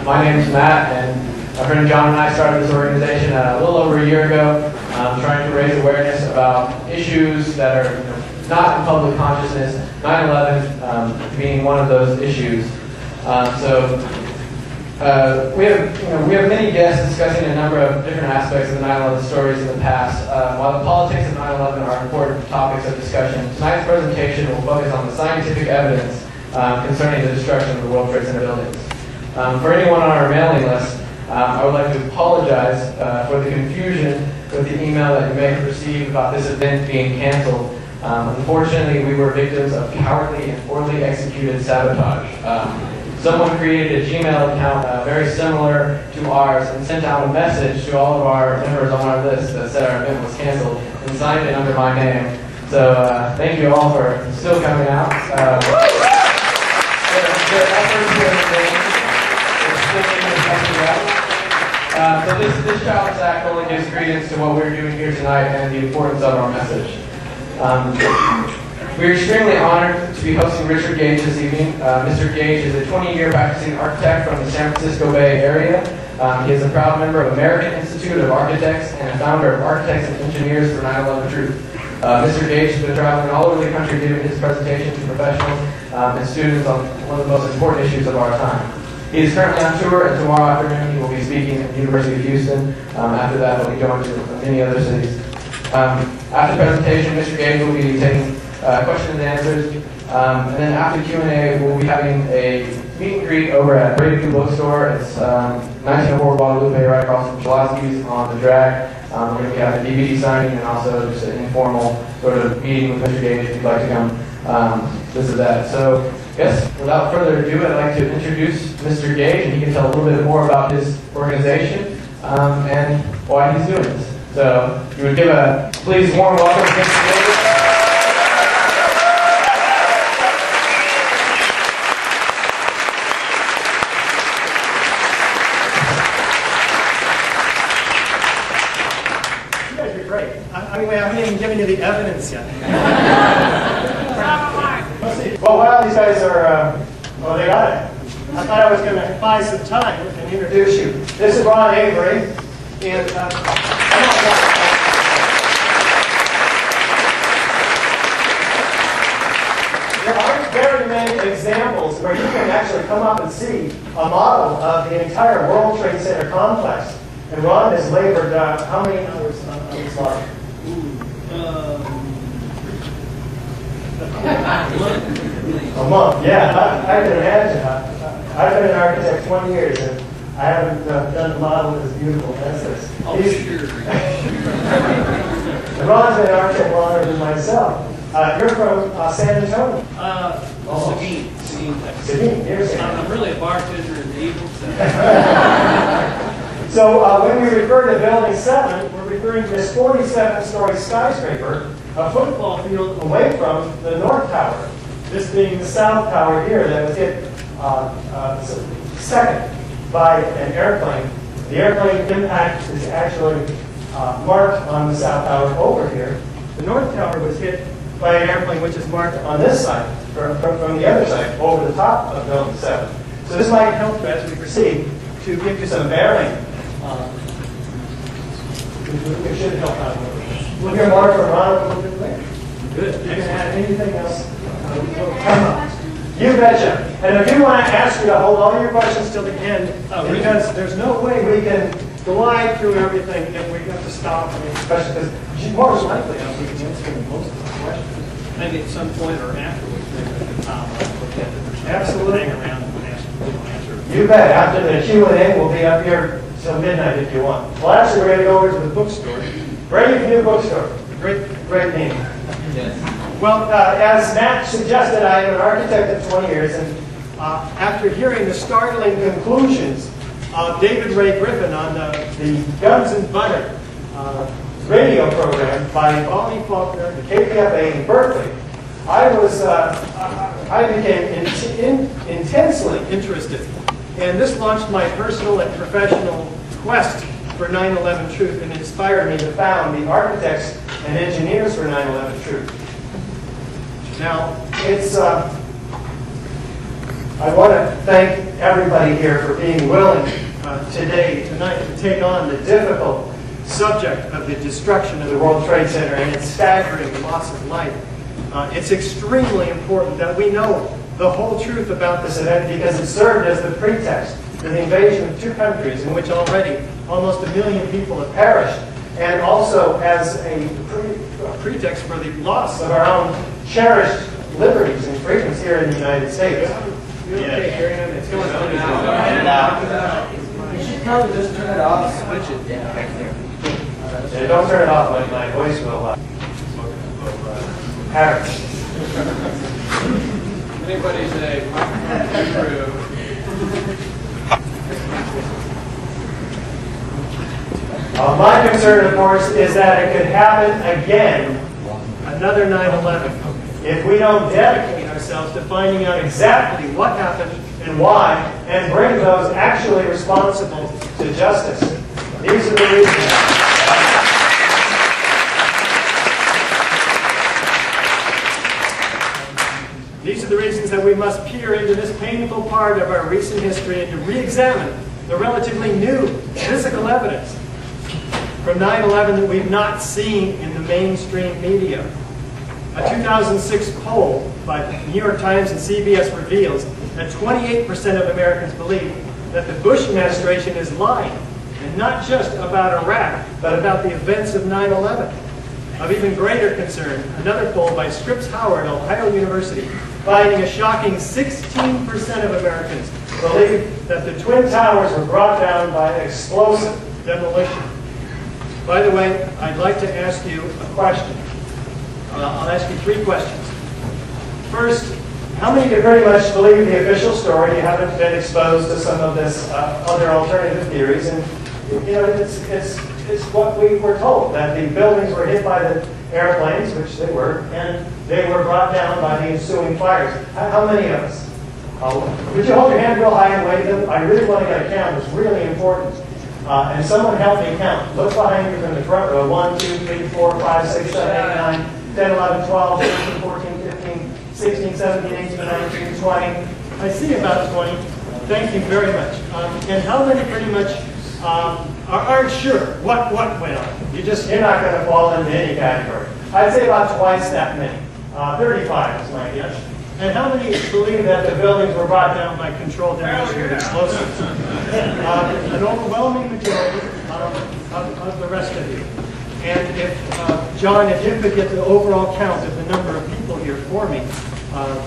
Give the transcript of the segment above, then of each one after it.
My name is Matt, and my friend John and I started this organization a little over a year ago, trying to raise awareness about issues that are not in public consciousness, 9/11 being one of those issues. We have many guests discussing a number of different aspects of the 9/11 stories in the past. While the politics of 9/11 are important topics of discussion, tonight's presentation will focus on the scientific evidence concerning the destruction of the World Trade Center buildings. For anyone on our mailing list, I would like to apologize for the confusion with the email that you may have received about this event being canceled. Unfortunately, we were victims of cowardly and poorly executed sabotage. Someone created a Gmail account very similar to ours and sent out a message to all of our members on our list that said our event was canceled and signed it under my name. So thank you all for still coming out. So this Child's Act only gives credence to what we're doing here tonight and the importance of our message. We're extremely honored to be hosting Richard Gage this evening. Mr. Gage is a 20-year practicing architect from the San Francisco Bay Area. He is a proud member of American Institute of Architects and a founder of Architects and Engineers for 9/11 Truth. Mr. Gage has been traveling all over the country giving his presentation to professionals and students on one of the most important issues of our time. He is currently on tour, and tomorrow afternoon he will be speaking at the University of Houston. After that, he'll be going to many other cities. After the presentation, Mr. Gage will be taking questions and answers, and then after Q&A, we'll be having a meet and greet over at Breakthrough Bookstore. It's 1904 Guadalupe, right across from Chalowski's on the drag. We're going to be having a DVD signing and also just an informal sort of meeting with Mr. Gage if you'd like to come visit that. So, yes, without further ado, I'd like to introduce Mr. Gage, and he can tell a little bit more about his organization and why he's doing this. So, you would give a please warm welcome to Mr. Gage. Anyway, I haven't even given you the evidence yet. Well, while these guys are, well, they got it. I thought I was going to buy some time and introduce you. This is Ron Avery, and there aren't very many examples where you can actually come up and see a model of the entire World Trade Center complex. And Ron has labored how many hours on this model? A month, yeah, I can imagine. I've been an architect 20 years, and I haven't done a model as beautiful as this. Oh, sure. Ron's been an architect longer than myself. You're from San Antonio? Seguin, Texas. Seguin, you're Seguin. I'm really a bartender in the Eagles. So when we refer to Building 7, we're referring to this 47-story skyscraper, a football field away from the North Tower. This being the South Tower here that was hit second by an airplane. The airplane impact is actually marked on the South Tower over here. The North Tower was hit by an airplane which is marked on this side, from the other side, over the top of Building 7. So this might help as we proceed to give you some bearing. It should help out a little bit. We'll hear more from Ron a little bit later. Good. You can add anything else. You betcha. And if you want to ask me to hold all your questions till the end, because there's no way we can glide through everything if we have to stop, especially because more than likely we can answer most of the questions. Maybe at some point or afterwards, maybe at the top, Absolutely. hang around and answer. You bet. After the Q&A, we'll be up here till midnight if you want. Well, actually, we're going to go over to the bookstore. Brave New Bookstore. Great name. Yes. Well, as Matt suggested, I am an architect of 20 years, and after hearing the startling conclusions of David Ray Griffin on the Guns and Butter radio program by Bonnie Faulkner at KPFA in Berkeley, I became intensely interested. And this launched my personal and professional quest for 9/11 Truth and inspired me to found the Architects and Engineers for 9/11 Truth. Now, it's I want to thank everybody here for being willing tonight, to take on the difficult subject of the destruction of the World Trade Center and its staggering loss of life. It's extremely important that we know the whole truth about this event because it served as the pretext for the invasion of two countries in which already almost 1 million people have perished, and also as a pretext for the loss of our own cherished liberties and freedoms here in the United States. Okay, hearing them, it's going on. You should probably just turn it off, switch it. Yeah. Don't turn it off, my voice will perish. Anybody say, approve? My concern, of course, is that it could happen again, another 9/11, if we don't dedicate ourselves to finding out exactly what happened and why, and bring those actually responsible to justice. These are the reasons. These are the reasons that we must peer into this painful part of our recent history and to re-examine the relatively new physical evidence from 9/11 that we've not seen in the mainstream media. A 2006 poll by the New York Times and CBS reveals that 28% of Americans believe that the Bush administration is lying, and not just about Iraq, but about the events of 9/11. Of even greater concern, another poll by Scripps Howard, Ohio University, finding a shocking 16% of Americans believe that the Twin Towers were brought down by explosive demolition. By the way, I'd like to ask you a question. I'll ask you 3 questions. First, how many of you pretty much believe the official story? You haven't been exposed to some of this other alternative theories, and you know it's what we were told, that the buildings were hit by the airplanes, which they were, and they were brought down by the ensuing fires. How many of us? Would you hold your hand real high and wave them? I really want to get a count. It's really important. And someone help me count. Look behind you from the front row. 1, 2, 3, 4, 5, 6, 7, 8, 9, 10, 11, 12, 13, 14, 15, 16, 17, 18, 19, 20. I see about 20. Thank you very much. And how many pretty much aren't sure what went on? You're not going to fall into any category. I'd say about twice that many. 35 is my guess. And how many believe that the buildings were brought down by controlled demolition with explosives? An overwhelming majority of the rest of you. And if, John, if you could get the overall count of the number of people here for me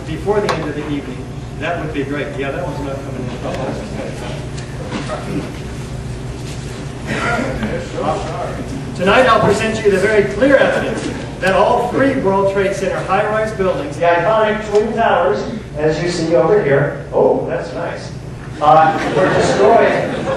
before the end of the evening, that would be great. Yeah, that one's not coming in. Tonight I'll present you the very clear evidence that all 3 World Trade Center high-rise buildings, the iconic Twin Towers, as you see over here, oh, that's nice, were destroyed,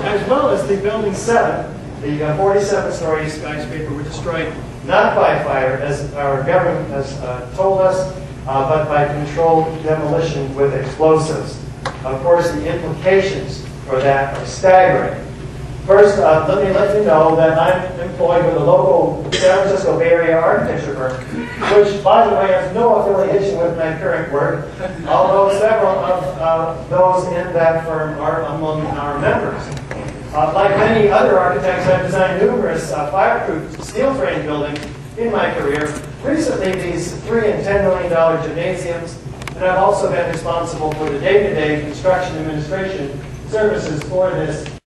as well as the Building 7, the 47-story skyscraper, were destroyed not by fire, as our government has told us, but by controlled demolition with explosives. Of course, the implications for that are staggering. First, let me let you know that I'm employed with a local San Francisco Bay Area architecture firm, which, by the way, has no affiliation with my current work, although several of those in that firm are among our members. Like many other architects, I've designed numerous fireproof steel frame buildings in my career. Recently, these $3 and $10 million gymnasiums, and I've also been responsible for the day-to-day construction administration services for this